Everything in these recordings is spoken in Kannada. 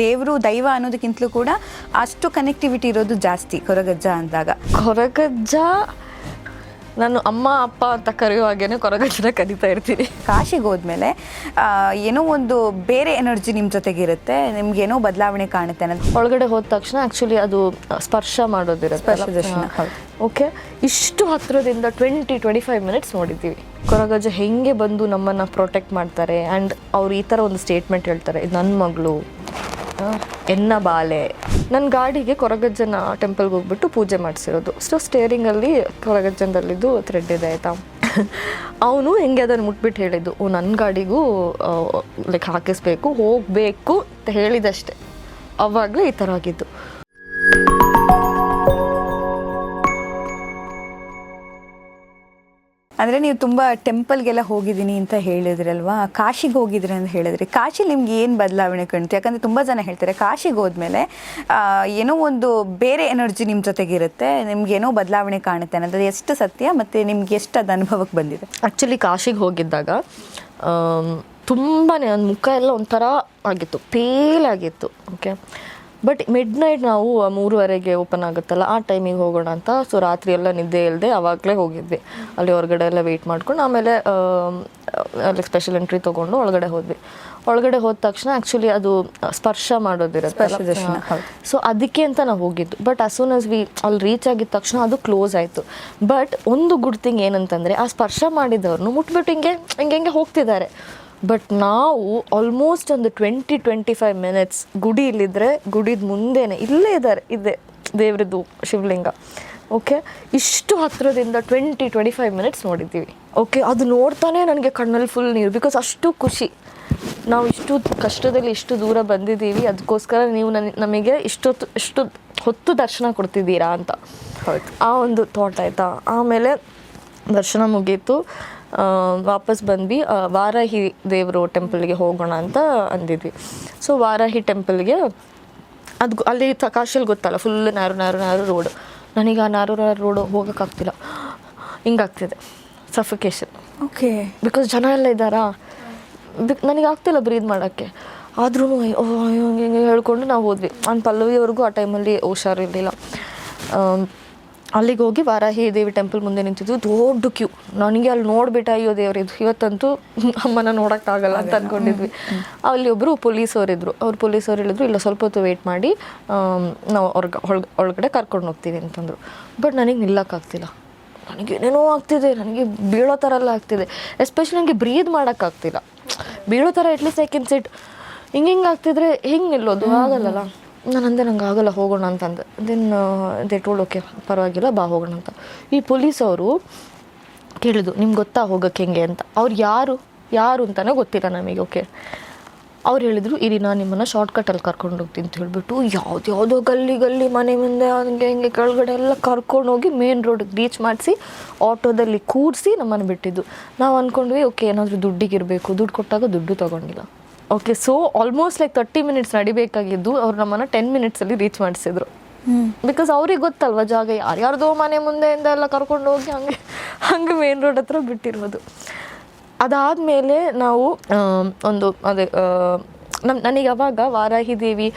ದೇವರು ದೈವ ಅನ್ನೋದಕ್ಕಿಂತಲೂ ಕೂಡ ಅಷ್ಟು ಕನೆಕ್ಟಿವಿಟಿ ಇರೋದು ಜಾಸ್ತಿ ಕೊರಗಜ್ಜ ಅಂದಾಗ. ಕೊರಗಜ್ಜ ನಾನು ಅಮ್ಮ ಅಪ್ಪ ಅಂತ ಕರೆಯೋ ಹಾಗೇನೆ ಕೊರಗಜ್ಜನ ಕರಿತಾ ಇರ್ತೀನಿ. ಕಾಶಿಗೆ ಹೋದ್ಮೇಲೆ ಏನೋ ಒಂದು ಬೇರೆ ಎನರ್ಜಿ ನಿಮ್ಮ ಜೊತೆಗಿರುತ್ತೆ, ನಿಮ್ಗೆ ಏನೋ ಬದಲಾವಣೆ ಕಾಣುತ್ತೆ ಅನ್ನೋದು. ಒಳಗಡೆ ಹೋದ ತಕ್ಷಣ ಆ್ಯಕ್ಚುಲಿ ಅದು ಸ್ಪರ್ಶ ಮಾಡೋದಿರುತ್ತೆ. ಓಕೆ, ಇಷ್ಟು ಹತ್ತಿರದಿಂದ 20-25 ಮಿನಿಟ್ಸ್ ನೋಡಿದ್ದೀವಿ. ಕೊರಗಜ್ಜ ಹೆಂಗೆ ಬಂದು ನಮ್ಮನ್ನು ಪ್ರೊಟೆಕ್ಟ್ ಮಾಡ್ತಾರೆ. ಆ್ಯಂಡ್ ಅವ್ರು ಈ ಥರ ಒಂದು ಸ್ಟೇಟ್ಮೆಂಟ್ ಹೇಳ್ತಾರೆ, ಇದು ನನ್ನ ಮಗಳು ಎನ್ನ ಬಾಲೆ. ನನ್ನ ಗಾಡಿಗೆ ಕೊರಗಜ್ಜನ ಟೆಂಪಲ್ಗೆ ಹೋಗ್ಬಿಟ್ಟು ಪೂಜೆ ಮಾಡಿಸಿರೋದು. ಸೊ ಸ್ಟೇರಿಂಗಲ್ಲಿ ಕೊರಗಜ್ಜನದಲ್ಲಿದ್ದು ಥ್ರೆಡ್ ಇದೆ ಆಯಿತಾ. ಅವನು ಹೆಂಗೆ ಅದನ್ನು ಮುಟ್ಬಿಟ್ಟು ಹೇಳಿದ್ದು, ನನ್ನ ಗಾಡಿಗೂ ಲೈಕ್ ಹಾಕಿಸ್ಬೇಕು ಹೋಗಬೇಕು ಅಂತ ಹೇಳಿದಷ್ಟೆ. ಅವಾಗಲೇ ಈ ಥರ ಆಗಿದ್ದು. ಅಂದರೆ ನೀವು ತುಂಬ ಟೆಂಪಲ್ಗೆಲ್ಲ ಹೋಗಿದ್ದೀನಿ ಅಂತ ಹೇಳಿದ್ರಲ್ವಾ, ಕಾಶಿಗೆ ಹೋಗಿದ್ರಿ ಅಂತ ಹೇಳಿದ್ರಿ. ಕಾಶಿ ನಿಮ್ಗೆ ಏನು ಬದಲಾವಣೆ ಕಾಣ್ತು? ಯಾಕಂದರೆ ತುಂಬ ಜನ ಹೇಳ್ತಾರೆ ಕಾಶಿಗೆ ಹೋದ್ಮೇಲೆ ಏನೋ ಒಂದು ಬೇರೆ ಎನರ್ಜಿ ನಿಮ್ಮ ಜೊತೆಗಿರುತ್ತೆ, ನಿಮ್ಗೆ ಏನೋ ಬದಲಾವಣೆ ಕಾಣುತ್ತೆ ಅನ್ನೋದು ಎಷ್ಟು ಸತ್ಯ ಮತ್ತು ನಿಮ್ಗೆ ಎಷ್ಟು ಅದು ಅನುಭವಕ್ಕೆ ಬಂದಿದೆ? ಆ್ಯಕ್ಚುಲಿ ಕಾಶಿಗೆ ಹೋಗಿದ್ದಾಗ ತುಂಬಾ ನನ್ನ ಮುಖ ಎಲ್ಲ ಒಂಥರ ಆಗಿತ್ತು, ಪೇಲಾಗಿತ್ತು. ಓಕೆ, ಬಟ್ ಮಿಡ್ ನೈಟ್ ನಾವು 3:30ಗೆ ಓಪನ್ ಆಗುತ್ತಲ್ಲ, ಆ ಟೈಮಿಗೆ ಹೋಗೋಣ ಅಂತ. ಸೊ ರಾತ್ರಿ ಎಲ್ಲ ನಿದ್ದೆ ಇಲ್ಲದೆ ಆವಾಗಲೇ ಹೋಗಿದ್ವಿ. ಅಲ್ಲಿ ಹೊರಗಡೆ ಎಲ್ಲ ವೆಯ್ಟ್ ಮಾಡ್ಕೊಂಡು ಆಮೇಲೆ ಅಲ್ಲಿ ಸ್ಪೆಷಲ್ ಎಂಟ್ರಿ ತೊಗೊಂಡು ಒಳಗಡೆ ಹೋದ್ವಿ. ಒಳಗಡೆ ಹೋದ ತಕ್ಷಣ ಆ್ಯಕ್ಚುಲಿ ಅದು ಸ್ಪರ್ಶ ಮಾಡೋದಿರುತ್ತೆ. ಸೊ ಅದಕ್ಕೆ ಅಂತ ನಾವು ಹೋಗಿದ್ದು. But as soon as we ಅಲ್ಲಿ ರೀಚ್ ಆಗಿದ ತಕ್ಷಣ ಅದು ಕ್ಲೋಸ್ ಆಯಿತು. ಬಟ್ ಒಂದು ಗುಡ್ ಥಿಂಗ್ ಏನಂತಂದರೆ, ಆ ಸ್ಪರ್ಶ ಮಾಡಿದವ್ರನ್ನು ಮುಟ್ಬಿಟ್ಟು ಹಿಂಗೆ ಹೋಗ್ತಿದ್ದಾರೆ. ಬಟ್ ನಾವು ಆಲ್ಮೋಸ್ಟ್ ಒಂದು 20-25 ಮಿನಿಟ್ಸ್ ಗುಡಿಯಲ್ಲಿದ್ದರೆ, ಗುಡಿದ ಮುಂದೆನೇ ಇಲ್ಲೇ ಇದೆ ದೇವ್ರದ್ದು ಶಿವಲಿಂಗ. ಓಕೆ, ಇಷ್ಟು ಹತ್ತಿರದಿಂದ 20-25 ಮಿನಿಟ್ಸ್ ನೋಡಿದ್ದೀವಿ. ಓಕೆ, ಅದು ನೋಡ್ತಾನೆ ನನಗೆ ಕಣ್ಣಲ್ಲಿ ಫುಲ್ ನೀರು. ಬಿಕಾಸ್ ಅಷ್ಟು ಖುಷಿ, ನಾವು ಇಷ್ಟು ಕಷ್ಟದಲ್ಲಿ ಇಷ್ಟು ದೂರ ಬಂದಿದ್ದೀವಿ, ಅದಕ್ಕೋಸ್ಕರ ನೀವು ನಮಗೆ ಇಷ್ಟು ಹೊತ್ತು ದರ್ಶನ ಕೊಡ್ತಿದ್ದೀರಾ ಅಂತ. ಹೌದು, ಆ ಒಂದು ಥಾಟ್ ಆಯಿತಾ. ಆಮೇಲೆ ದರ್ಶನ ಮುಗೀತು, ವಾಪಸ್ ಬಂದ್ವಿ. ವಾರಾಹಿ ದೇವರು ಟೆಂಪಲ್ಗೆ ಹೋಗೋಣ ಅಂತ ಅಂದಿದ್ವಿ. ಸೊ ವಾರಾಹಿ ಟೆಂಪಲ್ಗೆ ಅದು ಅಲ್ಲಿ ಕಾಶಿಯಲ್ಲಿ ಗೊತ್ತಲ್ಲ, ಫುಲ್ ನ್ಯಾರು ರೋಡು. ನನಗೆ ಆ ನ್ಯಾರೋ ರೋಡು ಹೋಗೋಕ್ಕಾಗ್ತಿಲ್ಲ, ಹಿಂಗಾಗ್ತಿದೆ ಸಫಿಕೇಶನ್. ಓಕೆ, ಬಿಕಾಸ್ ಜನ ಎಲ್ಲ ಇದ್ದಾರಾ, ನನಗೆ ಆಗ್ತಿಲ್ಲ ಬ್ರೀದ್ ಮಾಡೋಕ್ಕೆ. ಆದ್ರೂ ಹಿಂಗೆ ಹೇಳ್ಕೊಂಡು ನಾವು ಹೋದ್ವಿ. ನಾನು ಪಲ್ಲವಿವರೆಗೂ ಆ ಟೈಮಲ್ಲಿ ಹುಷಾರಿರಲಿಲ್ಲ. ಅಲ್ಲಿಗೆ ಹೋಗಿ ವಾರಾಹಿ ದೇವಿ ಟೆಂಪಲ್ ಮುಂದೆ ನಿಂತಿದ್ದು, ದೊಡ್ಡ ಕ್ಯೂ. ನನಗೆ ಅಲ್ಲಿ ನೋಡಿಬಿಟ್ಟು ಅಯ್ಯೋ ದೇವರಿದ್ದು ಇವತ್ತಂತೂ ಅಮ್ಮನ ನೋಡೋಕ್ಕಾಗಲ್ಲ ಅಂತ ಅಂದ್ಕೊಂಡಿದ್ವಿ. ಅಲ್ಲಿ ಒಬ್ಬರು ಪೊಲೀಸವರಿದ್ದರು. ಪೊಲೀಸವ್ರು ಹೇಳಿದ್ರು, ಇಲ್ಲ ಸ್ವಲ್ಪ ಹೊತ್ತು ವೆಯ್ಟ್ ಮಾಡಿ ನಾವು ಒಳಗಡೆ ಕರ್ಕೊಂಡು ಹೋಗ್ತೀವಿ ಅಂತಂದರು. ಬಟ್ ನನಗೆ ನಿಲ್ಲಕ್ಕಾಗ್ತಿಲ್ಲ, ನನಗೆ ಏನೇನೋ ಆಗ್ತಿದೆ, ನನಗೆ ಬೀಳೋ ಥರ ಎಲ್ಲ ಆಗ್ತಿದೆ. ಎಸ್ಪೆಷಲಿ ನನಗೆ ಬ್ರೀದ್ ಮಾಡೋಕ್ಕಾಗ್ತಿಲ್ಲ. ಬೀಳೋ ಥರ ಅಟ್ಲೀಸ್ಟ್ ಐ ಕ್ಯಾನ್ ಸಿಟ್. ಹಿಂಗೆ ಆಗ್ತಿದ್ರೆ ಹಿಂಗೆ ನಿಲ್ಲೋದು ಆಗಲ್ಲಲ್ಲ. ನಂಗೆ ಆಗಲ್ಲ, ಹೋಗೋಣ ಅಂತಂದೆ. ದೆನ್ ದೇ ಟೋಲ್ಡ್ ಓಕೆ ಪರವಾಗಿಲ್ಲ ಬಾ ಹೋಗೋಣ ಅಂತ. ಈ ಪೊಲೀಸವರು ಕೇಳಿದ್ರು, ನಿಮ್ಗೆ ಗೊತ್ತಾ ಹೋಗೋಕ್ಕೆ ಹೆಂಗೆ ಅಂತ. ಅವ್ರು ಯಾರು ಅಂತಲೇ ಗೊತ್ತಿಲ್ಲ ನಮಗೆ. ಓಕೆ, ಅವ್ರು ಹೇಳಿದರು, ಇರಿ ನಾನು ನಿಮ್ಮನ್ನು ಶಾರ್ಟ್ಕಟ್ಟಲ್ಲಿ ಕರ್ಕೊಂಡು ಹೋಗ್ತೀನಿ ಅಂತ ಹೇಳಿಬಿಟ್ಟು ಯಾವುದೋ ಗಲ್ಲಿ ಮನೆ ಮುಂದೆ ಹಿಂಗೆ ಕೆಳಗಡೆ ಎಲ್ಲ ಕರ್ಕೊಂಡು ಹೋಗಿ ಮೇನ್ ರೋಡಿಗೆ ರೀಚ್ ಮಾಡಿಸಿ ಆಟೋದಲ್ಲಿ ಕೂರಿಸಿ ನಮ್ಮನ್ನು ಬಿಟ್ಟಿದ್ದು. ನಾವು ಅಂದ್ಕೊಂಡ್ವಿ ಓಕೆ ಏನಾದರೂ ದುಡ್ಡಿಗಿರಬೇಕು, ದುಡ್ಡು ಕೊಟ್ಟಾಗ ದುಡ್ಡು ತೊಗೊಂಡಿಲ್ಲ. Okay, so almost like 30 minutes ನಡಿಬೇಕಾಗಿದ್ದು ಅವ್ರು ನಮ್ಮನ್ನು 10 ಮಿನಿಟ್ಸಲ್ಲಿ ರೀಚ್ ಮಾಡಿಸಿದ್ರು. ಬಿಕಾಸ್ ಅವ್ರಿಗೆ ಗೊತ್ತಲ್ವ ಜಾಗ, ಯಾರ್ಯಾರ್ದೋ ಮನೆ ಮುಂದೆಯಿಂದ ಎಲ್ಲ ಕರ್ಕೊಂಡು ಹೋಗಿ ಹಂಗೆ ಮೇನ್ ರೋಡ್ ಹತ್ರ ಬಿಟ್ಟಿರೋದು. ಅದಾದಮೇಲೆ ನಾವು ನನಗೆ ಅವಾಗ ವಾರಾಹಿ ದೇವಿ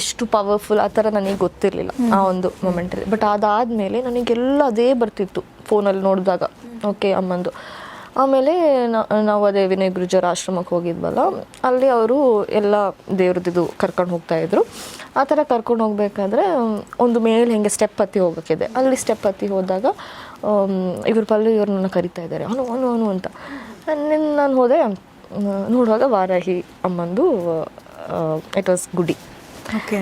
ಎಷ್ಟು ಪವರ್ಫುಲ್ ಆ ಥರ ನನಗೆ ಗೊತ್ತಿರಲಿಲ್ಲ ಆ ಒಂದು ಮೊಮೆಂಟಲ್ಲಿ. ಬಟ್ ಅದಾದಮೇಲೆ ನನಗೆಲ್ಲ ಅದೇ ಬರ್ತಿತ್ತು ಫೋನಲ್ಲಿ ನೋಡಿದಾಗ. ಓಕೆ, ಅಮ್ಮಂದು. ಆಮೇಲೆ ನಾವು ಅದೇ ವಿನಯ್ ಗುರುಜರ ಆಶ್ರಮಕ್ಕೆ ಹೋಗಿದ್ವಲ್ಲ, ಅಲ್ಲಿ ಅವರು ಎಲ್ಲ ದೇವ್ರದ್ದು ಕರ್ಕೊಂಡು ಹೋಗ್ತಾಯಿದ್ರು. ಆ ಥರ ಕರ್ಕೊಂಡು ಹೋಗ್ಬೇಕಾದ್ರೆ ಒಂದು ಮೇಲೆ ಹೆಂಗೆ ಸ್ಟೆಪ್ ಹತ್ತಿ ಹೋಗೋಕ್ಕಿದೆ. ಅಲ್ಲಿ ಸ್ಟೆಪ್ ಹತ್ತಿ ಹೋದಾಗ ಇವ್ರನ್ನ ಕರಿತಾ ಇದ್ದಾರೆ, ಅವನು ಅಂತ. ನಾನು ಹೋದೆ, ನೋಡುವಾಗ ವಾರಾಹಿ ಅಮ್ಮಂದು ಇಟ್ ವಾಸ್ ಗುಡಿ. Okay,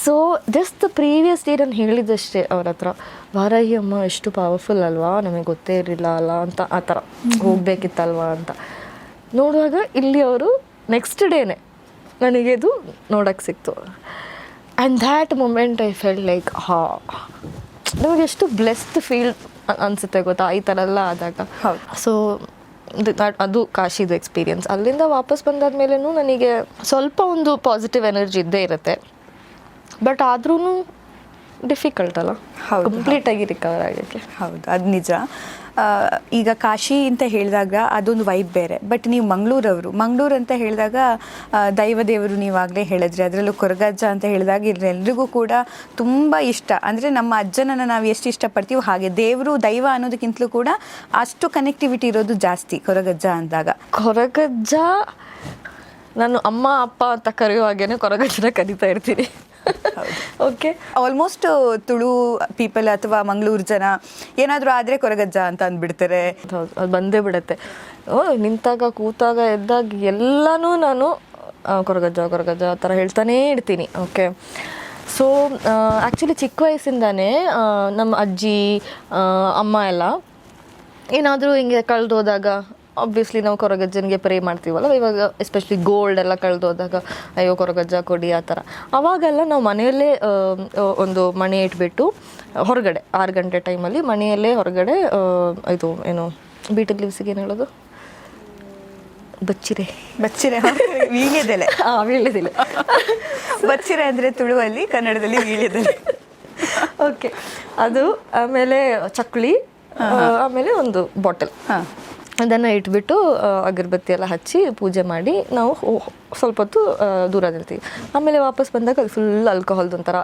so just the previous day ನಾನು ಹೇಳಿದಷ್ಟೇ ಅವ್ರ ಹತ್ರ, ವಾರಾಹಿ ಅಮ್ಮ ಎಷ್ಟು ಪವರ್ಫುಲ್ ಅಲ್ವಾ, ನಮಗೆ ಗೊತ್ತೇ ಇರಲಿಲ್ಲ ಅಲ್ಲ ಅಂತ, ಆ ಥರ ಹೋಗ್ಬೇಕಿತ್ತಲ್ವಾ ಅಂತ. ನೋಡುವಾಗ ಇಲ್ಲಿ ಅವರು ನೆಕ್ಸ್ಟ್ ಡೇನೆ ನನಗೆ ಇದು ನೋಡೋಕ್ಕೆ ಸಿಕ್ತು. And that moment I fell like ನಮಗೆ ಎಷ್ಟು ಬ್ಲೆಸ್ಡ್ ಫೀಲ್ ಅನಿಸುತ್ತೆ ಗೊತ್ತಾ ಈ ಥರ ಎಲ್ಲ ಆದಾಗ. ಸೊ ಅದು ಕಾಶಿದು ಎಕ್ಸ್ಪೀರಿಯನ್ಸ್. ಅಲ್ಲಿಂದ ವಾಪಸ್ ಬಂದಾದ್ಮೇಲೂ ನನಗೆ ಸ್ವಲ್ಪ ಒಂದು ಪಾಸಿಟಿವ್ ಎನರ್ಜಿ ಇದ್ದೇ ಇರುತ್ತೆ. ಬಟ್ ಆದ್ರೂ ಡಿಫಿಕಲ್ಟ್ ಅಲ್ಲ ಕಂಪ್ಲೀಟಾಗಿ ರಿಕವರ್ ಆಗೋಕ್ಕೆ. ಹೌದು, ಅದು ನಿಜ. ಈಗ ಕಾಶಿ ಅಂತ ಹೇಳಿದಾಗ ಅದೊಂದು ವೈಬ್ ಬೇರೆ, ಬಟ್ ನೀವು ಮಂಗಳೂರು ಅಂತ ಹೇಳಿದಾಗ ದೈವ ದೇವರು ನೀವಾಗಲೇ ಹೇಳಿದ್ರಿ, ಅದರಲ್ಲೂ ಕೊರಗಜ್ಜ ಅಂತ ಹೇಳಿದಾಗ ಎಲ್ರಿಗೂ ಕೂಡ ತುಂಬ ಇಷ್ಟ. ಅಂದರೆ ನಮ್ಮ ಅಜ್ಜನನ್ನು ನಾವು ಎಷ್ಟು ಇಷ್ಟಪಡ್ತೀವೋ ಹಾಗೆ ದೇವರು ದೈವ ಅನ್ನೋದಕ್ಕಿಂತಲೂ ಕೂಡ ಅಷ್ಟು ಕನೆಕ್ಟಿವಿಟಿ ಇರೋದು ಜಾಸ್ತಿ ಕೊರಗಜ್ಜ ಅಂದಾಗ. ಕೊರಗಜ್ಜ ನಾನು ಅಮ್ಮ ಅಪ್ಪ ಅಂತ ಕರೆಯೋ ಹಾಗೇನೆ ಕೊರಗಜ್ಜನ ಕರಿತಾ ಇರ್ತೀನಿ. ಓಕೆ, ಆಲ್ಮೋಸ್ಟ್ ತುಳು ಪೀಪಲ್ ಅಥವಾ ಮಂಗಳೂರು ಜನ ಏನಾದರೂ ಆದರೆ ಕೊರಗಜ್ಜ ಅಂತ ಅಂದ್ಬಿಡ್ತಾರೆ. ಹೌದು, ಅದು ಬಂದೇ ಬಿಡುತ್ತೆ. ನಿಂತಾಗ ಕೂತಾಗ ಎದ್ದಾಗ ಎಲ್ಲನೂ ನಾನು ಕೊರಗಜ್ಜ ಆ ಥರ ಹೇಳ್ತಾನೇ ಇರ್ತೀನಿ. ಓಕೆ, ಸೊ ಆ್ಯಕ್ಚುಲಿ ಚಿಕ್ಕ ವಯಸ್ಸಿಂದಾನೇ ನಮ್ಮ ಅಜ್ಜಿ ಅಮ್ಮ ಎಲ್ಲ ಏನಾದರೂ ಹಿಂಗೆ ಕಳೆದೋದಾಗ ಆಬ್ವಿಯಸ್ಲಿ ನಾವು ಕೊರಗಜ್ಜನಿಗೆ ಪ್ರೇ ಮಾಡ್ತೀವಲ್ಲ, ಇವಾಗ ಎಸ್ಪೆಷಲಿ ಗೋಲ್ಡ್ ಎಲ್ಲ ಕಳೆದೋದಾಗ ಅಯ್ಯೋ ಕೊರಗಜ್ಜ ಕೊಡಿ ಆ ಥರ. ಅವಾಗೆಲ್ಲ ನಾವು ಮನೆಯಲ್ಲೇ ಒಂದು ಮಣೆ ಇಟ್ಬಿಟ್ಟು ಹೊರಗಡೆ 6 ಗಂಟೆ ಟೈಮಲ್ಲಿ ಮನೆಯಲ್ಲೇ ಹೊರಗಡೆ ಇದು ಏನು ಬೀಟಲ್ ಲೀವ್ಸಿಗೆ ಏನು ಹೇಳೋದು, ಬಚ್ಚಿರೆ ವೀಳ್ಯದೆಲೆ. ವೀಳ್ಯದೆಲೆ ಬಚ್ಚಿರೆ ಅಂದರೆ ತುಳುವಲ್ಲಿ, ಕನ್ನಡದಲ್ಲಿ ವೀಳ್ಯದೆಲೆ. ಓಕೆ, ಅದು ಆಮೇಲೆ ಚಕ್ಲಿ, ಆಮೇಲೆ ಒಂದು ಬಾಟಲ್, ಅದನ್ನು ಇಟ್ಬಿಟ್ಟು ಅಗರಬತ್ತಿ ಎಲ್ಲ ಹಚ್ಚಿ ಪೂಜೆ ಮಾಡಿ ನಾವು ಸ್ವಲ್ಪ ಹೊತ್ತು ದೂರ ನಿಲ್ತೀವಿ. ಆಮೇಲೆ ವಾಪಸ್ ಬಂದಾಗ ಅದು ಫುಲ್ ಆಲ್ಕೋಹಾಲ್ದು ಒಂಥರ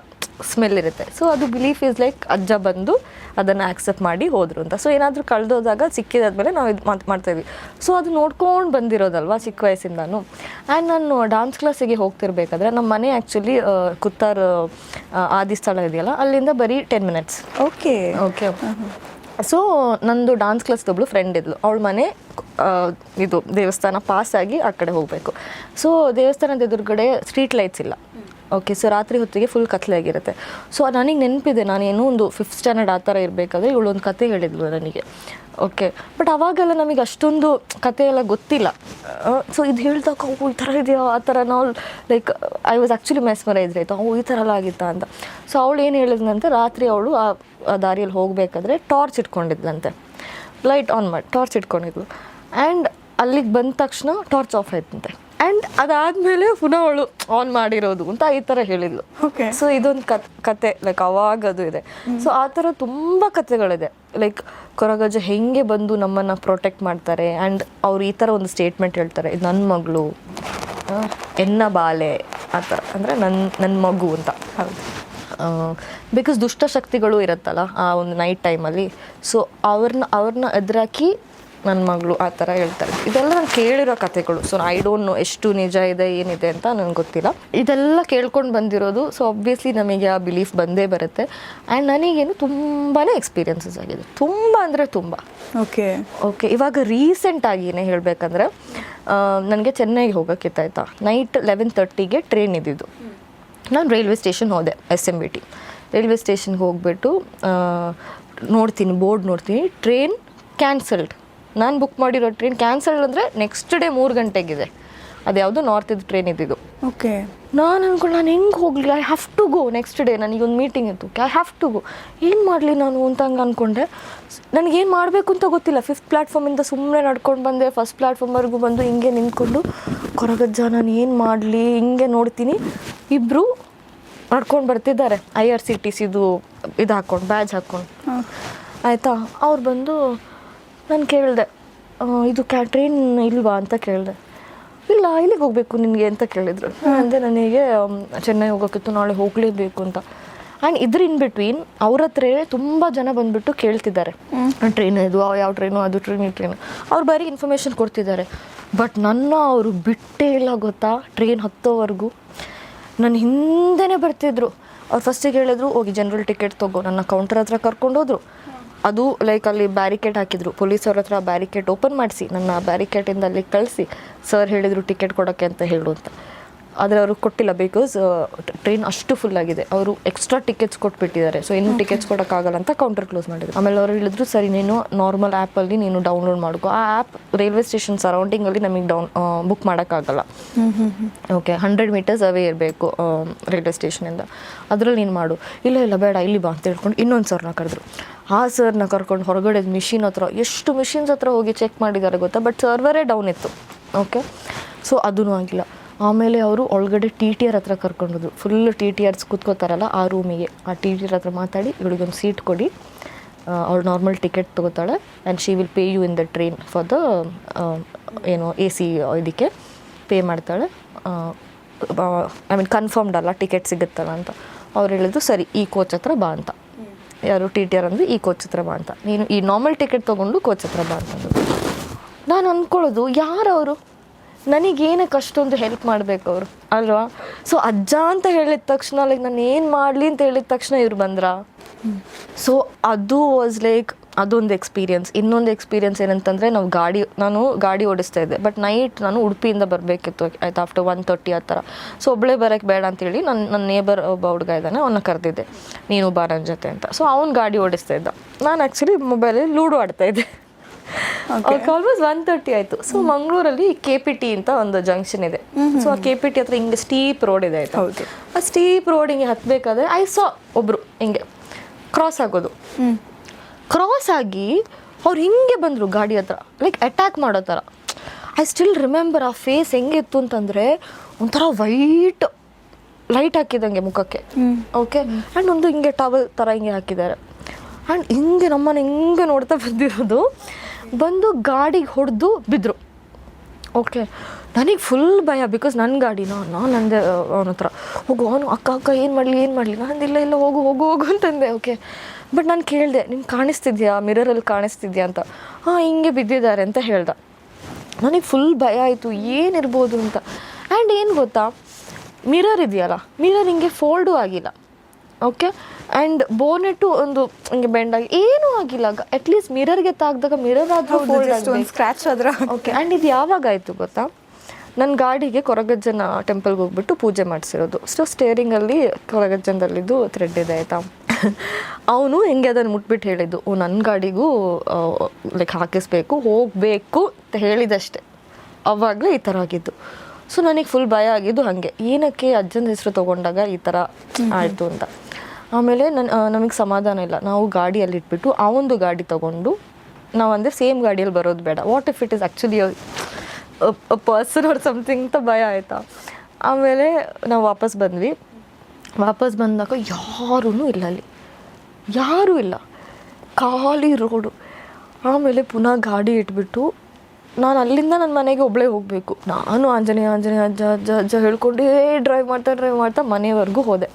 ಸ್ಮೆಲ್ ಇರುತ್ತೆ. ಸೊ ಅದು ಬಿಲೀಫ್ ಇಸ್ ಲೈಕ್ ಅಜ್ಜ ಬಂದು ಅದನ್ನು ಆಕ್ಸೆಪ್ಟ್ ಮಾಡಿ ಹೋದರು ಅಂತ. ಸೊ ಏನಾದರೂ ಕಳೆದೋದಾಗ ಸಿಕ್ಕಿದಾದ್ಮೇಲೆ ನಾವು ಇದು ಮಾಡ್ತಾಯಿದ್ವಿ. ಸೊ ಅದು ನೋಡ್ಕೊಂಡು ಬಂದಿರೋದಲ್ವ ಚಿಕ್ಕ ವಯಸ್ಸಿಂದನೂ. ಆ್ಯಂಡ್ ನಾನು ಡಾನ್ಸ್ ಕ್ಲಾಸಿಗೆ ಹೋಗ್ತಿರ್ಬೇಕಾದ್ರೆ ನಮ್ಮ ಮನೆ ಆ್ಯಕ್ಚುಲಿ ಕುತ್ತಾರ್ ಆದಿಸ್ಥಳ ಇದೆಯಲ್ಲ, ಅಲ್ಲಿಂದ ಬರೀ 10 ಮಿನಿಟ್ಸ್. ಓಕೆ. ಸೊ ನಂದು ಡಾನ್ಸ್ ಕ್ಲಾಸ್ದೊಬ್ಳು ಫ್ರೆಂಡ್ ಇದ್ಲು, ಅವಳ ಮನೆ ಇದು ದೇವಸ್ಥಾನ ಪಾಸಾಗಿ ಆ ಕಡೆ ಹೋಗಬೇಕು. ಸೊ ದೇವಸ್ಥಾನದ ಎದುರುಗಡೆ ಸ್ಟ್ರೀಟ್ ಲೈಟ್ಸ್ ಇಲ್ಲ. ಓಕೆ, ಸೊ ರಾತ್ರಿ ಹೊತ್ತಿಗೆ ಫುಲ್ ಕತ್ಲಾಗಿರುತ್ತೆ. ಸೊ ನನಗೆ ನೆನಪಿದೆ, ನಾನೇನೋ ಒಂದು 5th ಸ್ಟ್ಯಾಂಡರ್ಡ್ ಆ ಥರ ಇರಬೇಕಾದ್ರೆ ಇವಳೊಂದು ಕತೆ ಹೇಳಿದ್ಲು ನನಗೆ. ಓಕೆ, ಬಟ್ ಅವಾಗೆಲ್ಲ ನಮಗೆ ಅಷ್ಟೊಂದು ಕತೆ ಎಲ್ಲ ಗೊತ್ತಿಲ್ಲ. ಸೊ ಇದು ಹೇಳಿದಾಗ ಈ ಥರ ಇದೆಯಾ ಆ ಥರ ನಾವು like I was actually mesmerised ಆಯಿತು, ಈ ಥರ ಎಲ್ಲ ಆಗಿತ್ತಾ ಅಂತ. ಸೊ ಅವಳು ಏನು ಹೇಳಿದ್ನಂತೆ, ರಾತ್ರಿ ಅವಳು ಆ ದಾರಿಯಲ್ಲಿ ಹೋಗಬೇಕಾದ್ರೆ ಟಾರ್ಚ್ ಇಟ್ಕೊಂಡಿದ್ಲಂತೆ, ಲೈಟ್ ಆನ್ ಮಾಡಿ ಟಾರ್ಚ್ ಇಟ್ಕೊಂಡಿದ್ಲು. ಆ್ಯಂಡ್ ಅಲ್ಲಿಗೆ ಬಂದ ತಕ್ಷಣ ಟಾರ್ಚ್ ಆಫ್ ಆಯ್ತಂತೆ. ಆ್ಯಂಡ್ ಅದಾದಮೇಲೆ ಪುನಃ ಅವಳು ಆನ್ ಮಾಡಿರೋದು ಅಂತ ಈ ಥರ ಹೇಳಿದ್ಲು. ಸೊ ಇದೊಂದು ಕತೆ ಲೈಕ್ ಅವಾಗದು ಇದೆ. ಸೊ ಆ ಥರ ತುಂಬ ಕತೆಗಳಿದೆ. ಲೈಕ್ ಕೊರಗಜ್ಜ ಹೆಂಗೆ ಬಂದು ನಮ್ಮನ್ನು ಪ್ರೊಟೆಕ್ಟ್ ಮಾಡ್ತಾರೆ. ಆ್ಯಂಡ್ ಅವ್ರು ಈ ಥರ ಒಂದು ಸ್ಟೇಟ್ಮೆಂಟ್ ಹೇಳ್ತಾರೆ, ಇದು ನನ್ನ ಮಗಳು, ಎನ್ನ ಬಾಲೆ ಆ ಥರ, ಅಂದರೆ ನನ್ನ ಮಗು ಅಂತ. ಹೌದು, ಬಿಕಾಸ್ ದುಷ್ಟಶಕ್ತಿಗಳು ಇರುತ್ತಲ್ಲ ಆ ಒಂದು ನೈಟ್ ಟೈಮಲ್ಲಿ. ಸೊ ಅವ್ರನ್ನ ಎದುರಾಕಿ ನನ್ನ ಮಗಳು ಆ ಥರ ಹೇಳ್ತಾರೆ. ಇದೆಲ್ಲ ನಾನು ಕೇಳಿರೋ ಕಥೆಗಳು. ಸೊ ಐ ಡೋಂಟ್ ನೋ ಎಷ್ಟು ನಿಜ ಇದೆ ಏನಿದೆ ಅಂತ ನನಗೆ ಗೊತ್ತಿಲ್ಲ. ಇದೆಲ್ಲ ಕೇಳ್ಕೊಂಡು ಬಂದಿರೋದು. ಸೊ ಆಬ್ವಿಯಸ್ಲಿ ನಮಗೆ ಆ ಬಿಲೀಫ್ ಬಂದೇ ಬರುತ್ತೆ. ಆ್ಯಂಡ್ ನನಗೇನು ತುಂಬಾ ಎಕ್ಸ್ಪೀರಿಯನ್ಸಸ್ ಆಗಿದೆ, ತುಂಬ ಅಂದರೆ ತುಂಬ. ಓಕೆ, ಇವಾಗ ರೀಸೆಂಟಾಗಿಯೇ ಹೇಳಬೇಕಂದ್ರೆ ನನಗೆ ಚೆನ್ನೈಗೆ ಹೋಗೋಕ್ಕಿತ್ತು ಆಯಿತಾ. ನೈಟ್ 11:30ಗೆ ಟ್ರೈನ್ ಇದ್ದಿದ್ದು. ನಾನು ರೈಲ್ವೆ ಸ್ಟೇಷನ್ ಹೋದೆ, SMBT ರೈಲ್ವೆ ಸ್ಟೇಷನ್ಗೆ ಹೋಗ್ಬಿಟ್ಟು ನೋಡ್ತೀನಿ, ಬೋರ್ಡ್ ನೋಡ್ತೀನಿ, ಟ್ರೈನ್ ಕ್ಯಾನ್ಸಲ್ಡ್. ನಾನು ಬುಕ್ ಮಾಡಿರೋ ಟ್ರೈನ್ ಕ್ಯಾನ್ಸಲ್ಡ್ ಅಂದರೆ ನೆಕ್ಸ್ಟ್ ಡೇ 3 ಗಂಟೆಗಿದೆ. ಅದು ಯಾವುದೋ ನಾರ್ತಿದ್ದು ಟ್ರೈನ್ ಇದ್ದಿದ್ದು. ಓಕೆ, ನಾನು ಅಂದ್ಕೊಂಡು ನಾನು ಹೆಂಗೆ ಹೋಗಲಿ, I have to go. Next day ನನಗೊಂದು ಮೀಟಿಂಗ್ ಇತ್ತು, ಐ ಹ್ಯಾವ್ ಟು ಗೋ. ಏನು ಮಾಡಲಿ ನಾನು ಅಂತ ಹಂಗೆ ಅಂದ್ಕೊಂಡೆ. ನನಗೇನು ಮಾಡಬೇಕು ಅಂತ ಗೊತ್ತಿಲ್ಲ. 5th ಪ್ಲ್ಯಾಟ್ಫಾರ್ಮಿಂದ ಸುಮ್ಮನೆ ನಡ್ಕೊಂಡು ಬಂದೆ, 1st ಪ್ಲ್ಯಾಟ್ಫಾರ್ಮ್ವರೆಗೂ ಬಂದು ಹಿಂಗೆ ನಿಂತ್ಕೊಂಡು ಕೊರಗಜ್ಜ ನಾನು ಏನು ಮಾಡಲಿ ಹಿಂಗೆ ನೋಡ್ತೀನಿ. ಇಬ್ಬರು ನಡ್ಕೊಂಡು ಬರ್ತಿದ್ದಾರೆ, IRCTCದು ಇದು ಹಾಕ್ಕೊಂಡು, ಬ್ಯಾಜ್ ಹಾಕ್ಕೊಂಡು ಆಯಿತಾ. ಅವ್ರು ಬಂದು ನಾನು ಕೇಳಿದೆ, ಇದು ಟ್ರೈನ್ ಇಲ್ವಾ ಅಂತ ಕೇಳಿದೆ. ಇಲ್ಲ, ಇಲ್ಲಿಗೆ ಹೋಗಬೇಕು ನಿನಗೆ ಅಂತ ಕೇಳಿದರು. ಅಂದರೆ ನನಗೆ ಚೆನ್ನೈ ಹೋಗೋಕ್ಕಿತ್ತು, ನಾಳೆ ಹೋಗಲೇಬೇಕು ಅಂತ. ಆ್ಯಂಡ್ ಇದ್ರ ಇನ್ ಬಿಟ್ವೀನ್ ಅವ್ರ ಹತ್ರ ತುಂಬ ಜನ ಬಂದುಬಿಟ್ಟು ಕೇಳ್ತಿದ್ದಾರೆ, ಟ್ರೈನ್ ಇದು ಯಾವ ಟ್ರೈನು, ಅದು ಟ್ರೈನ್ ಈ ಟ್ರೈನು. ಅವ್ರು ಬರೀ ಇನ್ಫಾರ್ಮೇಷನ್ ಕೊಡ್ತಿದ್ದಾರೆ. ಬಟ್ ನನ್ನ ಅವರು ಬಿಟ್ಟೇ ಇಲ್ಲ ಗೊತ್ತಾ, ಟ್ರೈನ್ ಹತ್ತೋವರೆಗೂ ನನ್ನ ಹಿಂದೆನೇ ಬರ್ತಿದ್ರು. ಅವ್ರು ಫಸ್ಟಿಗೆ ಹೇಳಿದ್ರು, ಹೋಗಿ ಜನರಲ್ ಟಿಕೆಟ್ ತೊಗೋ. ನನ್ನ ಕೌಂಟರ್ ಹತ್ರ ಕರ್ಕೊಂಡೋದ್ರು. ಅದು ಲೈಕ್ ಅಲ್ಲಿ ಬ್ಯಾರಿಕೇಡ್ ಹಾಕಿದ್ರು, ಪೊಲೀಸವ್ರ ಹತ್ರ ಬ್ಯಾರಿಕೇಡ್ ಓಪನ್ ಮಾಡಿಸಿ ನನ್ನ ಬ್ಯಾರಿಕೇಡಿಂದ ಅಲ್ಲಿ ಕಳಿಸಿ ಸರ್ ಹೇಳಿದರು ಟಿಕೆಟ್ ಕೊಡೋಕ್ಕೆ ಅಂತ ಹೇಳು ಅಂತ. ಆದರೆ ಅವರು ಕೊಟ್ಟಿಲ್ಲ, ಬಿಕಾಸ್ ಟ್ರೈನ್ ಅಷ್ಟು ಫುಲ್ ಆಗಿದೆ. ಅವರು ಎಕ್ಸ್ಟ್ರಾ ಟಿಕೆಟ್ಸ್ ಕೊಟ್ಬಿಟ್ಟಿದ್ದಾರೆ. ಸೊ ಇನ್ನೂ ಟಿಕೆಟ್ಸ್ ಕೊಡೋಕ್ಕಾಗಲ್ಲ ಅಂತ ಕೌಂಟರ್ ಕ್ಲೋಸ್ ಮಾಡಿದ್ರು. ಆಮೇಲೆ ಅವರು ಹೇಳಿದ್ರು, ಸರಿ ನೀನು ನಾರ್ಮಲ್ ಆ್ಯಪಲ್ಲಿ ನೀನು ಡೌನ್ಲೋಡ್ ಮಾಡ್ಕೊ. ಆ ಆ್ಯಪ್ ರೈಲ್ವೆ ಸ್ಟೇಷನ್ ಸರೌಂಡಿಂಗಲ್ಲಿ ನಮಗೆ ಬುಕ್ ಮಾಡೋಕ್ಕಾಗಲ್ಲ. ಓಕೆ, 100 ಮೀಟರ್ಸ್ ಅವೇ ಇರಬೇಕು ರೈಲ್ವೆ ಸ್ಟೇಷನಿಂದ. ಅದರಲ್ಲಿ ನೀನು ಮಾಡು. ಇಲ್ಲ ಬೇಡ ಇಲ್ಲಿ ಬಾ ಅಂತ ಹೇಳ್ಕೊಂಡು ಇನ್ನೊಂದು ಸರ್ನ ಕರೆದ್ರು. ಆ ಸರ್ನ ಕರ್ಕೊಂಡು ಹೊರಗಡೆ ಮಿಷಿನ್ ಹತ್ರ, ಎಷ್ಟು ಮಿಷಿನ್ಸ್ ಹತ್ರ ಹೋಗಿ ಚೆಕ್ ಮಾಡಿದ್ದಾರೆ ಗೊತ್ತಾ, ಬಟ್ ಸರ್ವರೇ ಡೌನ್ ಇತ್ತು. ಓಕೆ, ಸೊ ಅದೂ ಆಗಿಲ್ಲ. ಆಮೇಲೆ ಅವರು ಒಳಗಡೆ TTR ಹತ್ರ ಕರ್ಕೊಂಡೋದ್ರು. ಫುಲ್ TTRs ಕೂತ್ಕೋತಾರಲ್ಲ ಆ ರೂಮಿಗೆ, ಆ TTR ಹತ್ರ ಮಾತಾಡಿ ಇವಳಿಗೊಂದು ಸೀಟ್ ಕೊಡಿ, ಅವಳು ನಾರ್ಮಲ್ ಟಿಕೆಟ್ ತೊಗೋತಾಳೆ and she will pay you in the train for the ಏನು AC ಇದಕ್ಕೆ ಪೇ ಮಾಡ್ತಾಳೆ. ಐ ಮೀನ್ ಕನ್ಫರ್ಮ್ಡ್ ಅಲ್ಲ, ಟಿಕೆಟ್ ಸಿಗುತ್ತಲ್ಲ ಅಂತ. ಅವ್ರು ಹೇಳಿದ್ರು ಸರಿ ಈ ಕೋಚ್ ಹತ್ರ ಬಾ ಅಂತ. ಯಾರು TTR ಅಂದರೆ ಈ ಕೋಚ್ ಹತ್ರ ಬಾ ಅಂತ, ನೀನು ಈ ನಾರ್ಮಲ್ ಟಿಕೆಟ್ ತೊಗೊಂಡು ಕೋಚ್ ಹತ್ರ ಬಾ ಅಂತಂದು. ನಾನು ಅಂದ್ಕೊಳ್ಳೋದು ಯಾರವರು, ನನಗೇನಕ್ಕೆ ಅಷ್ಟೊಂದು ಹೆಲ್ಪ್ ಮಾಡಬೇಕು ಅವರು ಅಲ್ವಾ. ಸೊ ಅಜ್ಜ ಅಂತ ಹೇಳಿದ ತಕ್ಷಣ ಲೈಕ್ ನಾನು ಏನು ಮಾಡಲಿ ಅಂತ ಹೇಳಿದ ತಕ್ಷಣ ಇವ್ರು ಬಂದ್ರಾ. ಸೊ ಅದು ವಾಸ್ ಲೈಕ್ ಅದೊಂದು ಎಕ್ಸ್ಪೀರಿಯನ್ಸ್. ಇನ್ನೊಂದು ಎಕ್ಸ್ಪೀರಿಯನ್ಸ್ ಏನಂತಂದರೆ ನಾನು ಗಾಡಿ ಓಡಿಸ್ತಾ ಇದ್ದೆ, ಬಟ್ ನೈಟ್ ನಾನು ಉಡುಪಿಯಿಂದ ಬರಬೇಕಿತ್ತು ಆಯ್ತು, ಆಫ್ಟರ್ 1:30 ಆ ಥರ. ಸೊ ಒಬ್ಬಳೇ ಬರೋಕ್ಕೆ ಬೇಡ ಅಂತೇಳಿ ನನ್ನ ನೇಬರ್ ಒಬ್ಬ ಹುಡುಗ ಇದ್ದಾನೆ, ಅವನ್ನ ಕರೆದಿದ್ದೆ, ನೀನು ಬಾ ನನ್ನ ಜೊತೆ ಅಂತ. ಸೊ ಅವ್ನು ಗಾಡಿ ಓಡಿಸ್ತಾ ಇದ್ದ, ನಾನು ಆ್ಯಕ್ಚುಲಿ ಮೊಬೈಲಲ್ಲಿ ಲೂಡೋ ಆಡ್ತಾ ಇದ್ದೆ. ಆಲ್ಮೋಸ್ಟ್ 1:30 ಆಯಿತು. ಸೊ ಮಂಗಳೂರಲ್ಲಿ KPT ಅಂತ ಒಂದು ಜಂಕ್ಷನ್ ಇದೆ. ಸೊ ಆ KPT ಹತ್ರ ಹಿಂಗೆ ಸ್ಟೀಪ್ ರೋಡ್ ಇದೆ ಆಯ್ತು. ಆ ಸ್ಟೀಪ್ ರೋಡ್ ಹಿಂಗೆ ಹತ್ತಬೇಕಾದ್ರೆ ಐ ಸಾ ಒಬ್ಬರು ಹಿಂಗೆ ಕ್ರಾಸ್ ಆಗೋದು. ಕ್ರಾಸ್ ಆಗಿ ಅವ್ರು ಹಿಂಗೆ ಬಂದರು ಗಾಡಿ ಹತ್ರ, ಲೈಕ್ ಅಟ್ಯಾಕ್ ಮಾಡೋ ಥರ. ಐ ಸ್ಟಿಲ್ ರಿಮೆಂಬರ್ ಆ ಫೇಸ್ ಹೆಂಗಿತ್ತು ಅಂತಂದರೆ ಒಂಥರ ವೈಟ್ ಲೈಟ್ ಹಾಕಿದಂಗೆ ಮುಖಕ್ಕೆ. ಓಕೆ, ಆ್ಯಂಡ್ ಒಂದು ಹಿಂಗೆ ಟವಲ್ ಥರ ಹಿಂಗೆ ಹಾಕಿದ್ದಾರೆ. ಆ್ಯಂಡ್ ಹಿಂಗೆ ನಮ್ಮನ್ನು ಹಿಂಗೆ ನೋಡ್ತಾ ಬಂದಿರೋದು, ಬಂದು ಗಾಡಿಗೆ ಹೊಡೆದು ಬಿದ್ದರು. ಓಕೆ, ನನಗೆ ಫುಲ್ ಭಯ, ಬಿಕಾಸ್ ನನ್ನ ಗಾಡಿನ ನಾನು ಅಂದೆ ಅವನ ಹತ್ರ, ಹೋಗು ಅವನು ಅಕ್ಕ ಏನು ಮಾಡಲಿ ನಾನು ಇಲ್ಲ ಹೋಗು ಅಂತಂದೆ. ಓಕೆ, ಬಟ್ ನಾನು ಕೇಳಿದೆ, ನಿಮ್ಗೆ ಕಾಣಿಸ್ತಿದ್ಯಾ, ಮಿರರಲ್ಲಿ ಕಾಣಿಸ್ತಿದ್ಯಾ ಅಂತ. ಹಾಂ ಹಿಂಗೆ ಬಿದ್ದಿದ್ದಾರೆ ಅಂತ ಹೇಳ್ದೆ. ನನಗೆ ಫುಲ್ ಭಯ ಆಯಿತು, ಏನಿರ್ಬೋದು ಅಂತ. ಆ್ಯಂಡ್ ಏನು ಗೊತ್ತಾ, ಮಿರರ್ ಇದೆಯಲ್ಲ, ಮಿರರ್ ಹಿಂಗೆ ಫೋಲ್ಡು ಆಗಿಲ್ಲ. ಓಕೆ, ಆ್ಯಂಡ್ ಬೋನೆಟು ಒಂದು ಹಿಂಗೆ ಬೆಂಡಾಗಿ ಏನೂ ಆಗಿಲ್ಲ. ಅಟ್ಲೀಸ್ಟ್ ಮಿರರ್ಗೆ ತಾಕಿದಾಗ ಮಿರರ್ ಆದರೂ ಫೋಲ್ಡ್ ಆಗಿ ಸ್ಕ್ರ್ಯಾಚ್ ಆದ್ರೆ. ಓಕೆ, ಆ್ಯಂಡ್ ಇದು ಯಾವಾಗ ಆಯಿತು ಗೊತ್ತಾ, ನನ್ನ ಗಾಡಿಗೆ ಕೊರಗಜ್ಜನ ಟೆಂಪಲ್ಗೆ ಹೋಗ್ಬಿಟ್ಟು ಪೂಜೆ ಮಾಡಿಸಿರೋದು. ಸೊ ಸ್ಟೇರಿಂಗಲ್ಲಿ ಕೊರಗಜ್ಜನದಲ್ಲಿದ್ದು ಥ್ರೆಡ್ ಇದೆ ಆಯಿತಾ. ಅವನು ಹಿಂಗೆ ಅದನ್ನು ಮುಟ್ಬಿಟ್ಟು ಹೇಳಿದ್ದು, ನನ್ನ ಗಾಡಿಗೂ ಲೈಕ್ ಹಾಕಿಸ್ಬೇಕು ಹೋಗಬೇಕು ಅಂತ ಹೇಳಿದಷ್ಟೆ. ಅವಾಗಲೇ ಈ ಥರ ಆಗಿದ್ದು. ಸೊ ನನಗೆ ಫುಲ್ ಭಯ ಆಗಿದ್ದು ಹಾಗೆ, ಏನಕ್ಕೆ ಅಜ್ಜನ ಹೆಸರು ತೊಗೊಂಡಾಗ ಈ ಥರ ಆಯಿತು ಅಂತ. ಆಮೇಲೆ ನಮಗೆ ಸಮಾಧಾನ ಇಲ್ಲ, ನಾವು ಗಾಡಿಯಲ್ಲಿ ಇಟ್ಬಿಟ್ಟು ಆ ಒಂದು ಗಾಡಿ ತೊಗೊಂಡು ನಾವು ಅಂದರೆ ಸೇಮ್ ಗಾಡಿಯಲ್ಲಿ ಬರೋದು ಬೇಡ, what if it is actually person or something ಅಂತ ಭಯ ಆಯಿತಾ. ಆಮೇಲೆ ನಾವು ವಾಪಸ್ ಬಂದಾಗ ಯಾರೂ ಇಲ್ಲ, ಅಲ್ಲಿ ಯಾರೂ ಇಲ್ಲ, ಖಾಲಿ ರೋಡು. ಆಮೇಲೆ ಪುನಃ ಗಾಡಿ ಇಟ್ಬಿಟ್ಟು ನಾನು ಅಲ್ಲಿಂದ ನನ್ನ ಮನೆಗೆ ಒಬ್ಬಳೇ ಹೋಗಬೇಕು. ನಾನು ಆಂಜನೇಯ ಅಜ್ಜ ಹೇಳ್ಕೊಂಡು ಡ್ರೈವ್ ಮಾಡ್ತಾ ಮನೆವರೆಗೂ ಹೋದೆ.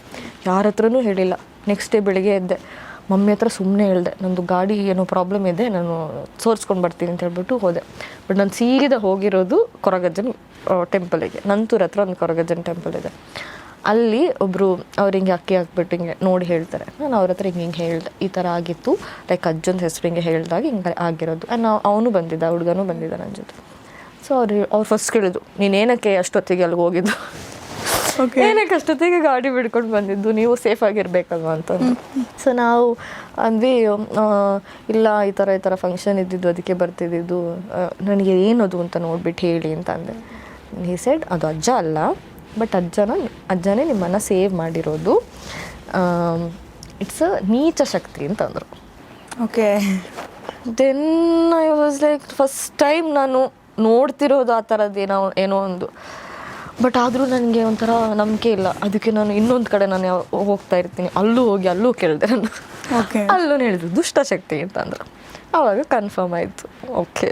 ಯಾರ ಹತ್ರನೂ ಹೇಳಿಲ್ಲ. ನೆಕ್ಸ್ಟ್ ಡೇ ಬೆಳಿಗ್ಗೆ ಎದ್ದೆ, ಮಮ್ಮಿ ಹತ್ರ ಸುಮ್ಮನೆ ಹೇಳಿದೆ, ನಂದು ಗಾಡಿ ಏನೋ ಪ್ರಾಬ್ಲಮ್ ಇದೆ, ನಾನು ಸೋರಿಸ್ಕೊಂಡು ಬರ್ತೀನಿ ಅಂತ ಹೇಳ್ಬಿಟ್ಟು ಹೋದೆ. ಬಟ್ ನಾನು ಸೀದಾ ಹೋಗಿರೋದು ಕೊರಗಜ್ಜನ ಟೆಂಪಲಿಗೆ. ನಂತೂರ ಹತ್ರ ಒಂದು ಕೊರಗಜ್ಜನ ಟೆಂಪಲ್ ಇದೆ. ಅಲ್ಲಿ ಒಬ್ಬರು ಅವ್ರು ಹಿಂಗೆ ಅಕ್ಕಿ ಹಾಕ್ಬಿಟ್ಟು ಹಿಂಗೆ ನೋಡಿ ಹೇಳ್ತಾರೆ. ನಾನು ಅವ್ರ ಹತ್ರ ಹಿಂಗೆ ಹೇಳಿದೆ, ಈ ಥರ ಆಗಿತ್ತು, ಲೈಕ್ ಅಜ್ಜನ ಹೆಸರು ಹಿಂಗೆ ಹೇಳಿದಾಗ ಹಿಂಗೆ ಆಗಿರೋದು. ಆ್ಯಂಡ್ ಅವನು ಬಂದಿದ್ದ, ಹುಡುಗನೂ ಬಂದಿದ್ದ ನನ್ನ ಜೊತೆ. ಸೊ ಅವ್ರು ಫಸ್ಟ್ ಕೇಳಿದ್ರು, ನೀನೇನಕ್ಕೆ ಅಷ್ಟೊತ್ತಿಗೆ ಅಲ್ಲಿಗೆ ಹೋಗಿದ್ದು, ಏನಕ್ಕೆ ಅಷ್ಟೊತ್ತಿಗೆ ಗಾಡಿ ಬಿಡ್ಕೊಂಡು ಬಂದಿದ್ದು, ನೀವು ಸೇಫಾಗಿರ್ಬೇಕಲ್ವ ಅಂತಂದು. ಸೊ ನಾವು ಅಂದ್ವಿ, ಇಲ್ಲ ಈ ಥರ ಫಂಕ್ಷನ್ ಇದ್ದಿದ್ದು, ಅದಕ್ಕೆ ಬರ್ತಿದ್ದಿದ್ದು, ನನಗೆ ಏನದು ಅಂತ ನೋಡ್ಬಿಟ್ಟು ಹೇಳಿ ಅಂತ ಅಂದೆ. ಹಿ ಸೆಡ್, ಅದು ಅಜ್ಜ ಅಲ್ಲ, ಬಟ್ ಅಜ್ಜನೇ ನಿಮ್ಮನ್ನು ಸೇವ್ ಮಾಡಿರೋದು, ಇಟ್ಸ್ ಅ ನೀಚ ಶಕ್ತಿ ಅಂತಂದರು. Okay, then I was like, first time ನಾನು ನೋಡ್ತಿರೋದು ಆ ಥರದ್ದು ಏನೋ ಒಂದು. ಬಟ್ ಆದರೂ ನನಗೆ ಒಂಥರ ನಂಬಿಕೆ ಇಲ್ಲ. ಅದಕ್ಕೆ ನಾನು ಇನ್ನೊಂದು ಕಡೆ ನಾನು ಹೋಗ್ತಾ ಇರ್ತೀನಿ, ಅಲ್ಲೂ ಕೇಳಿದೆ ನಾನು. ಅಲ್ಲೂ ಹೇಳಿದ್ರು ದುಷ್ಟಶಕ್ತಿ ಅಂತಂದ್ರು. ಆವಾಗ ಕನ್ಫರ್ಮ್ ಆಯಿತು. ಓಕೆ,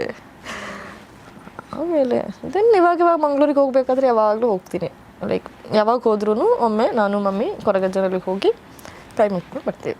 ಆಮೇಲೆ ದೆನ್ ಇವಾಗ ಮಂಗಳೂರಿಗೆ ಹೋಗ್ಬೇಕಾದ್ರೆ ಯಾವಾಗಲೂ ಹೋಗ್ತೀನಿ. ಲೈಕ್ ಯಾವಾಗ ಹೋದ್ರೂ ಒಮ್ಮೆ ನಾನು ಮಮ್ಮಿ ಕೊರಗಜ್ಜನಲ್ಲಿ ಹೋಗಿ ಕೈ ಮುಟ್ಕೊಂಡು ಬರ್ತೀವಿ.